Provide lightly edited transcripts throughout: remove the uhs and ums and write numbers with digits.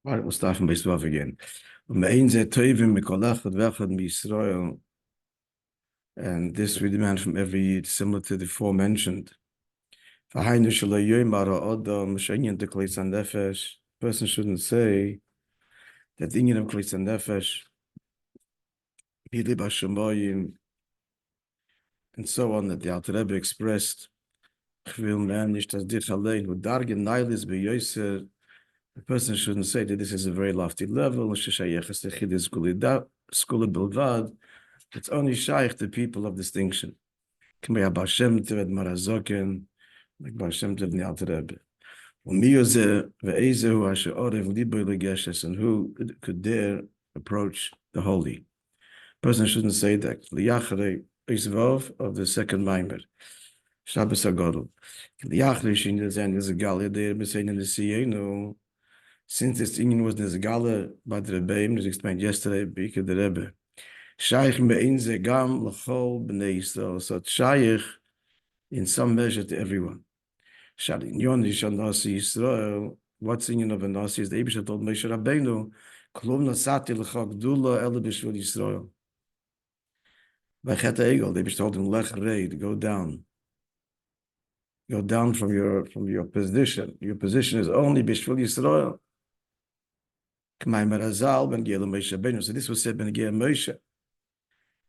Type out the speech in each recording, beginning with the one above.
All right, we'll start from base 12 again. And this we demand from every Yid, similar to the aforementioned. Person shouldn't say that the union of Klitz and Nefesh, and so on, that the Alter Rebbe expressed. A person shouldn't say that this is a very lofty level. It's only shaykh to people of distinction. Like Baal Shem Tov and the Alter Rebbe. And who could dare approach the holy? Person shouldn't say that. Of the second Maimer. Shabbos Agdol. Since this union was Nezgala by the Rabbi, as explained yesterday, Bika the Rebbe. Shaykh me'in ze gam l'chol b'nei Yisrael. So it's shaykh in some measure to everyone. Shalinyon Yishon Nasi Yisrael. What's the union of a Nasi is the Eibusha told Moishe Rabbeinu, Klum nasati l'chol gdula ele b'shvil Yisrael. By Chet Egel, the Eibusha told him, Lech reid, go down. Go down from your position. Your position is only b'shvil Yisrael. So this was said by Moishe.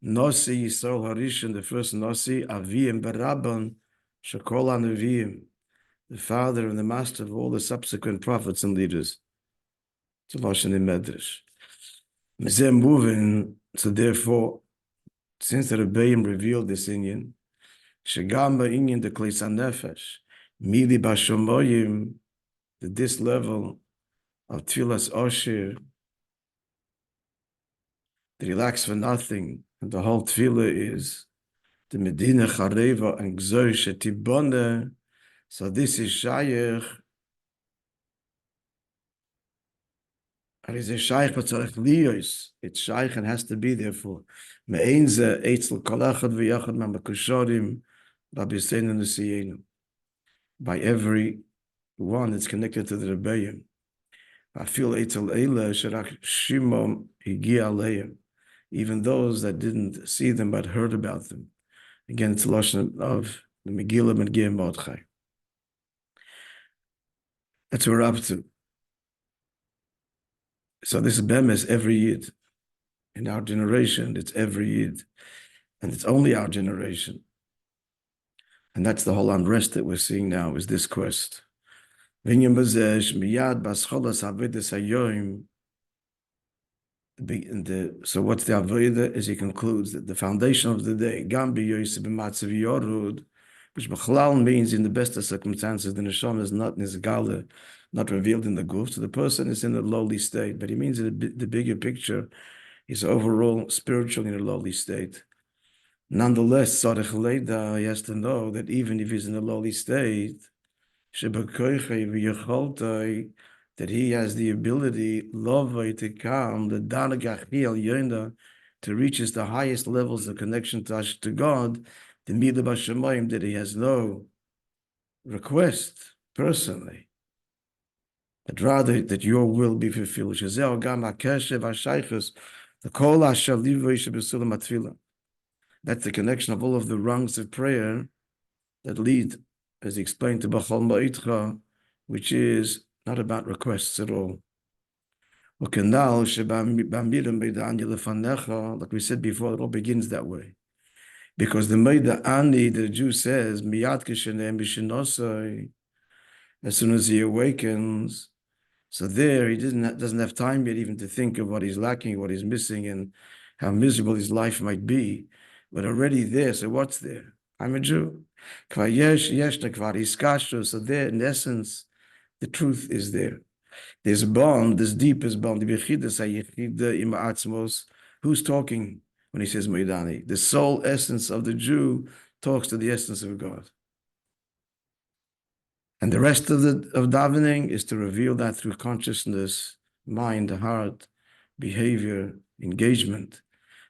Nasi Yisrael Harishon, the first Nasi, Avim Barabban, Shakol Anavim, the father and the master of all the subsequent prophets and leaders. To Lashon in Medrash. Mizem moving, so therefore, since the Rabbi revealed this Inyan, Shagamba Inyan the Kleisan Nefesh, Mili Bashomoyim, that this level of Tfilas Oshir, that he lacks for nothing, and the whole Tfilah is the Medina Chareva and Gzor Shetibone. So this is Shaykh, and he's a Shaykh but Tzarech Liyos. It's Shaykh and has to be there for Me'ein Ze Eitzel Kol Echad V'Yachad Ma'Makushorim Rabbi Yisrael Nesiyenu. By every one that's connected to the Rebbeim. Even those that didn't see them but heard about them. Again, it's a lashon of the Megillah and Gim Mordechai. That's what we're up to. So this is Bemes every Yid. In our generation, it's every Yid. And it's only our generation. And that's the whole unrest that we're seeing now, is this quest. So what's the avodah? As he concludes that the foundation of the day, which Bechlal means in the best of circumstances, the neshama is not nizgala, not revealed in the guf, so the person is in a lowly state. But he means that the bigger picture is overall spiritual in a lowly state. Nonetheless, he has to know that even if he's in a lowly state, that he has the ability to come, to reach the highest levels of connection to God, the midah b'shamayim, that he has no request personally, but rather that your will be fulfilled. That's the connection of all of the rungs of prayer that lead, as he explained to Bachal Ma'itcha, which is not about requests at all. Like we said before, it all begins that way. Because the Meida Ani, the Jew says, as soon as he awakens, so there he doesn't have time yet even to think of what he's lacking, what he's missing, and how miserable his life might be. But already there, so what's there? I'm a Jew. So there, in essence, the truth is there. This bond, this deepest bond, who's talking when he says Moidani? The soul essence of the Jew talks to the essence of God. And the rest of davening is to reveal that through consciousness, mind, heart, behavior, engagement.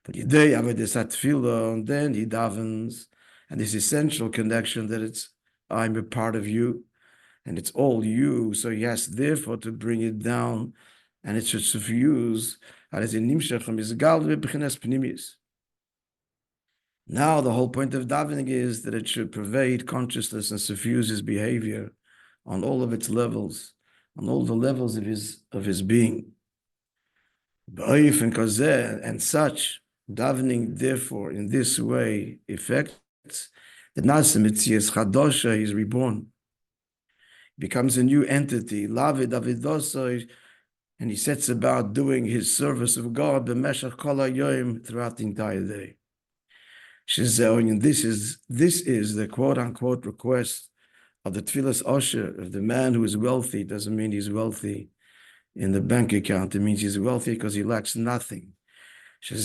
But and then he davens, and this essential connection that I'm a part of you, and it's all you. So he has therefore to bring it down and it should suffuse as in nimshach mizgal b'chinas pnimis. Now the whole point of davening is that it should pervade consciousness and suffuse his behavior on all of its levels, on all the levels of his being. And such davening, therefore, in this way, affects the nasa mitzias chadosha, he's reborn, becomes a new entity, lavid avidosoi, and he sets about doing his service of God b'meshach kol hayoyim, throughout the entire day. And this is the quote-unquote request of the tfilas osher, of the man who is wealthy. It doesn't mean he's wealthy in the bank account. It means he's wealthy because he lacks nothing. So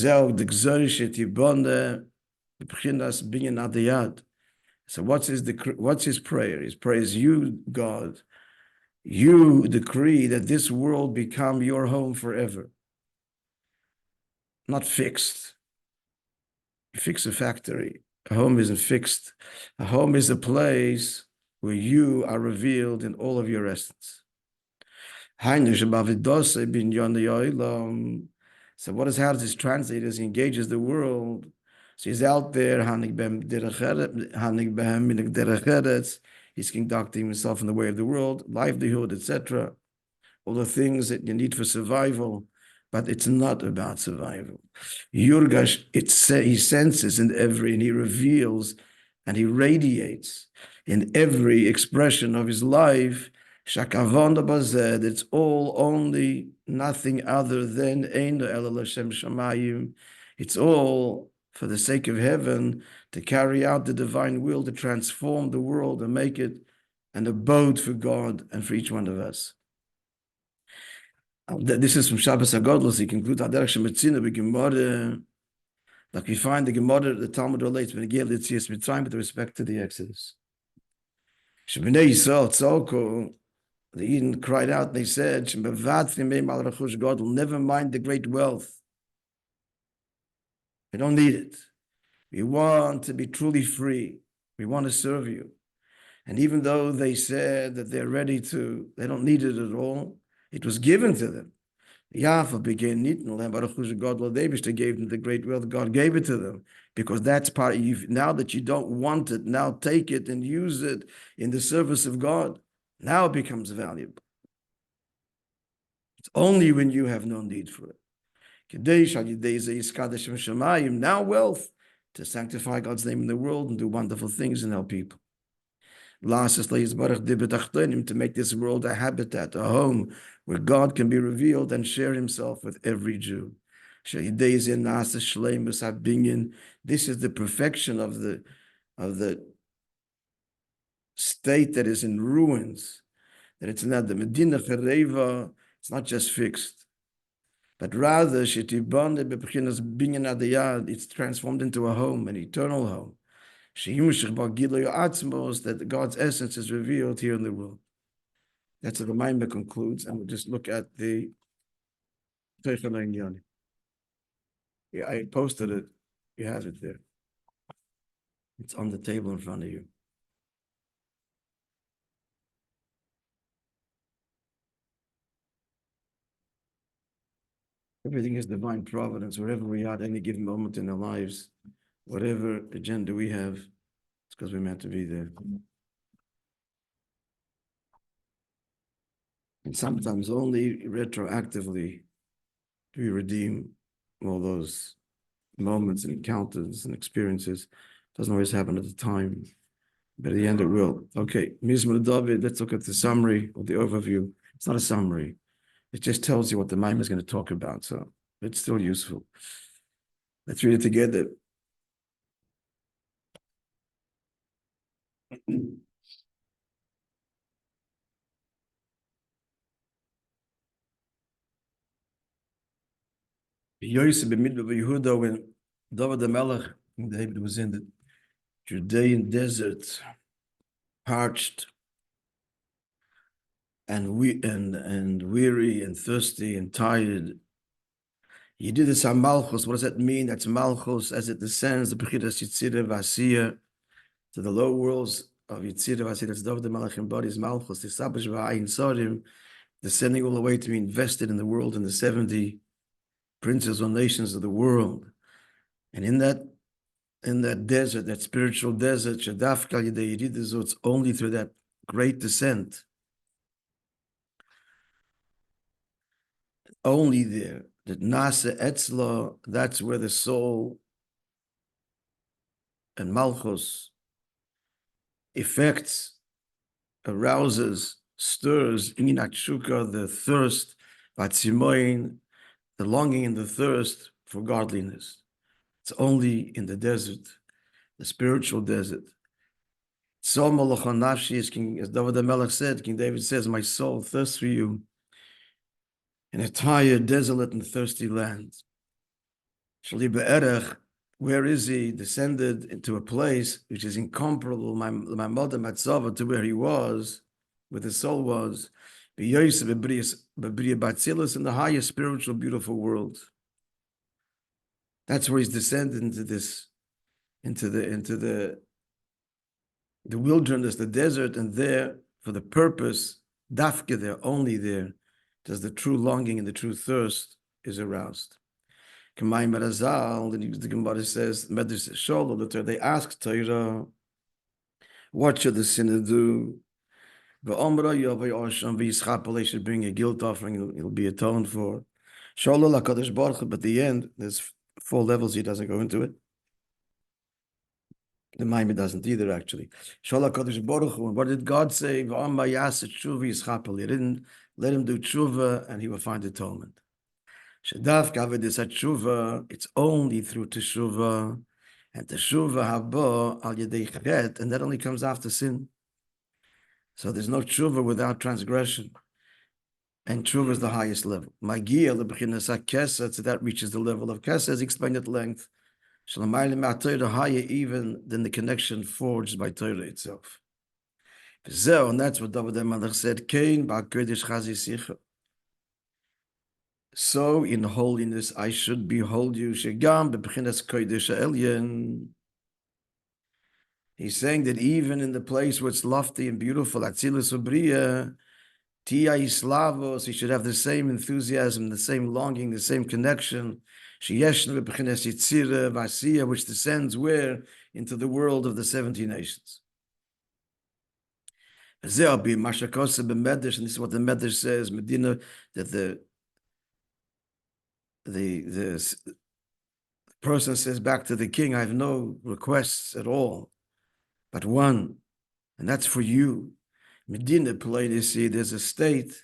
what's his prayer? His prayer is, you, God, you decree that this world become your home forever, not fixed. You fix a factory. A home isn't fixed. A home is a place where you are revealed in all of your essence. So how does this translate as he engages the world? So he's out there, he's conducting himself in the way of the world, livelihood, etc. All the things that you need for survival, but it's not about survival. Yurgash, he senses in every, and he reveals, and he radiates in every expression of his life, it's all only nothing other than it's all for the sake of heaven, to carry out the divine will, to transform the world and make it an abode for God and for each one of us. This is from Shabbos HaGodlos. He concludes like we find the Gemara, the Talmud relates with with respect to the Exodus. The Eden cried out, they said, never mind the great wealth. We don't need it. We want to be truly free. We want to serve you. And even though they said that they're ready to, they don't need it at all, it was given to them. Yafa began God gave them the great wealth. God gave it to them because that's part of you. Now that you don't want it, now take it and use it in the service of God. Now it becomes valuable. It's only when you have no need for it. Now wealth to sanctify God's name in the world and do wonderful things and help people. To make this world a habitat, a home where God can be revealed and share himself with every Jew. This is the perfection of the state that is in ruins, that it's not the Medina Fereva, it's not just fixed, but rather it's transformed into a home, an eternal home. That God's essence is revealed here in the world. That's how the Maamar concludes, and we'll just look at the Yeah, I posted it. You have it there. It's on the table in front of you. Everything is divine providence. Wherever we are at any given moment in our lives, whatever agenda we have, it's because we're meant to be there. And sometimes only retroactively do we redeem all those moments and encounters and experiences. It doesn't always happen at the time, but at the end it will. Okay, Mizmor David, let's look at the summary or the overview. It's not a summary. It just tells you what the Maamar is going to talk about, so it's still useful. Let's read it together. When David the Melech, David was in the Judean desert, parched and weary and thirsty and tired. He did this Malchus. What does that mean? That's Malchus as it descends, the Bechidas Yitzira Vasiya, to the low worlds of Yitzira Vasiya. That's David the Melech embodies Malchus. The Sabash V'ayin Sorim, descending all the way to be invested in the world in the 70 princes or nations of the world. And in that desert, that spiritual desert, it's only through that great descent, only there, that Nasa Etzla, that's where the soul and Malchus effects, arouses, stirs, in Atshuka, the thirst, Vatzimoin, the longing and the thirst for godliness. It's only in the desert, the spiritual desert. Tzomoh Nafshi, as David the Melech said, King David says, my soul thirsts for you in a tired, desolate, and thirsty land. Shali Be'erech, where is he? Descended into a place which is incomparable, my mother Matzava, to where he was, where the soul was, in the highest spiritual, beautiful world. That's where he's descended into this, into the wilderness, the desert, and there, for the purpose, dafke there, only there, does the true longing and the true thirst is aroused. Kamai Merazal, the Gemara says, Medrash Sholol, they asked Torah, what should the sinner do? They should bring a guilt offering, it'll be atoned for. Sholol HaKadosh Baruch Hu, but at the end, there's 4 levels, he doesn't go into it. The Maimon doesn't either, actually. Sholol HaKadosh Baruch Hu, what did God say? He didn't let him do tshuva, and he will find atonement. It's only through teshuva, and teshuva haba al yedei chet, and that only comes after sin. So there's no tshuva without transgression, and tshuva is the highest level. Magia lebchinas hakesed, so that reaches the level of kesed, as explained at length. Shalamayim higher even than the connection forged by Torah itself. And that's what David HaMelech said. Kein ba'kodesh chazisicha. So in holiness I should behold you. Shegam b'bchinas kodesh elyon. He's saying that even in the place where it's lofty and beautiful, Atzilus Ubriya, Tia Islavos, he should have the same enthusiasm, the same longing, the same connection. Sheyeshna b'bchinas Yitzira Vasiya, which descends where? Into the world of the 70 nations. And this is what the Medrash says, Medina, that the person says back to the king, I have no requests at all, but one, and that's for you. Medina played, you see, there's a state,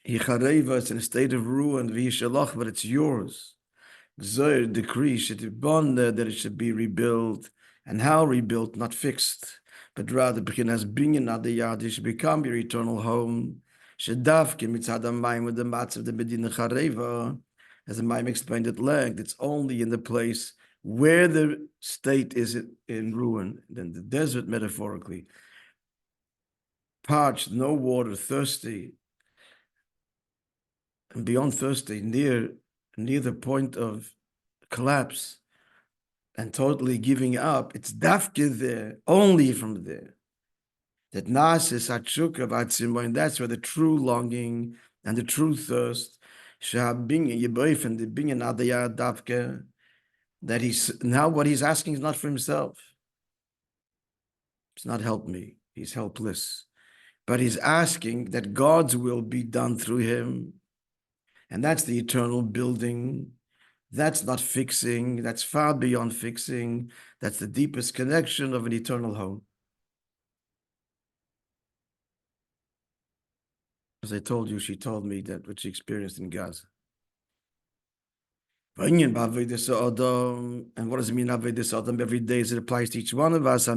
it's in a state of ruin, but it's yours. Zohar decree that it should be rebuilt, and how rebuilt, not fixed, but rather as it should become your eternal home. With the mats of the Medina Chareva, as the Maim explained at length, it's only in the place where the state is in ruin, then the desert metaphorically, parched, no water, thirsty, and beyond thirsty, near the point of collapse and totally giving up. It's dafke there, only from there. That nasis hatshuka vatzimoin, and that's where the true longing and the true thirst, that he's now what he's asking is not for himself. It's not help me, he's helpless. But he's asking that God's will be done through him. And that's the eternal building. That's not fixing, that's far beyond fixing. That's the deepest connection of an eternal home. As I told you, she told me that what she experienced in Gaza. And what does it mean, Avodas Adam? Every day as it applies to each one of us. So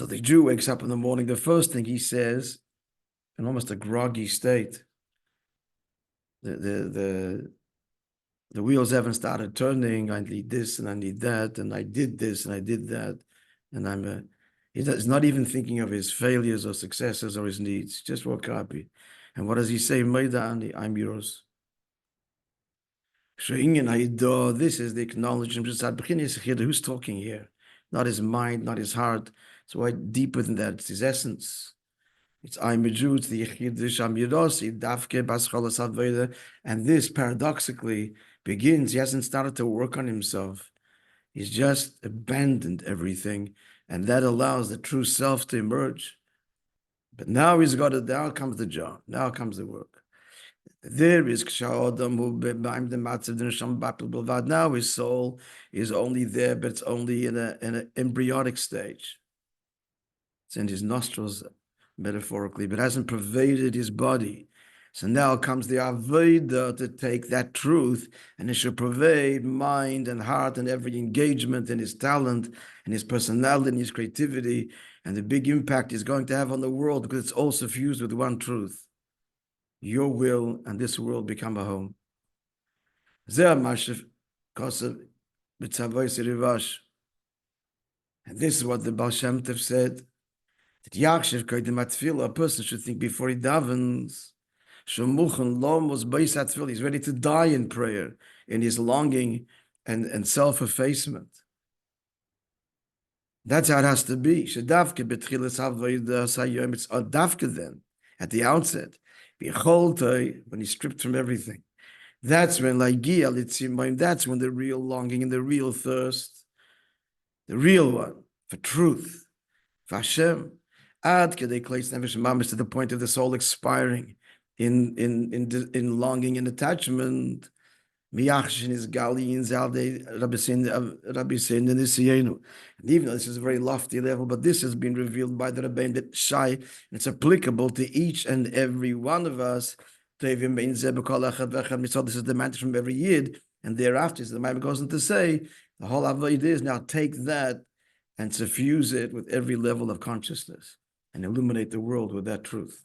the Jew wakes up in the morning, the first thing he says, in almost a groggy state, the wheels haven't started turning, I need this and I need that, and I did this and I did that, and he's not even thinking of his failures or successes or his needs. Just woke up. And what does he say? I'm yours. This is the acknowledgement. Who's talking here? Not his mind, not his heart. So why deeper than that? It's his essence. It's I'm a Jew, it's the Yechid Sham Yedosi, Davke Bascholas Aveda, and this paradoxically begins. He hasn't started to work on himself. He's just abandoned everything, and that allows the true self to emerge. But now he's got it. Now comes the job. Now comes the work. There is now his soul is only there, but it's only in an embryonic stage. It's in his nostrils, metaphorically, but hasn't pervaded his body. So now comes the Avodah to take that truth, and it should pervade mind and heart and every engagement and his talent and his personality and his creativity, and the big impact he's going to have on the world, because it's all suffused with one truth. Your will and this world become a home. And this is what the Baal Shem Tov said, that Yakshiv Kodim HaTfilah, a person should think before he davens, he's ready to die in prayer, in his longing and self-effacement. That's how it has to be. It's Davke then, at the outset, when he's stripped from everything. That's when that's when the real longing and the real thirst, the real one, for truth, for Hashem, to the point of the soul expiring in longing and attachment. And even though this is a very lofty level, but this has been revealed by the Rabbi that Shai, and it's applicable to each and every one of us. This is the mantra from every Yid, and thereafter, so the Bible goes on to say, the whole avodah is now take that and suffuse it with every level of consciousness and illuminate the world with that truth.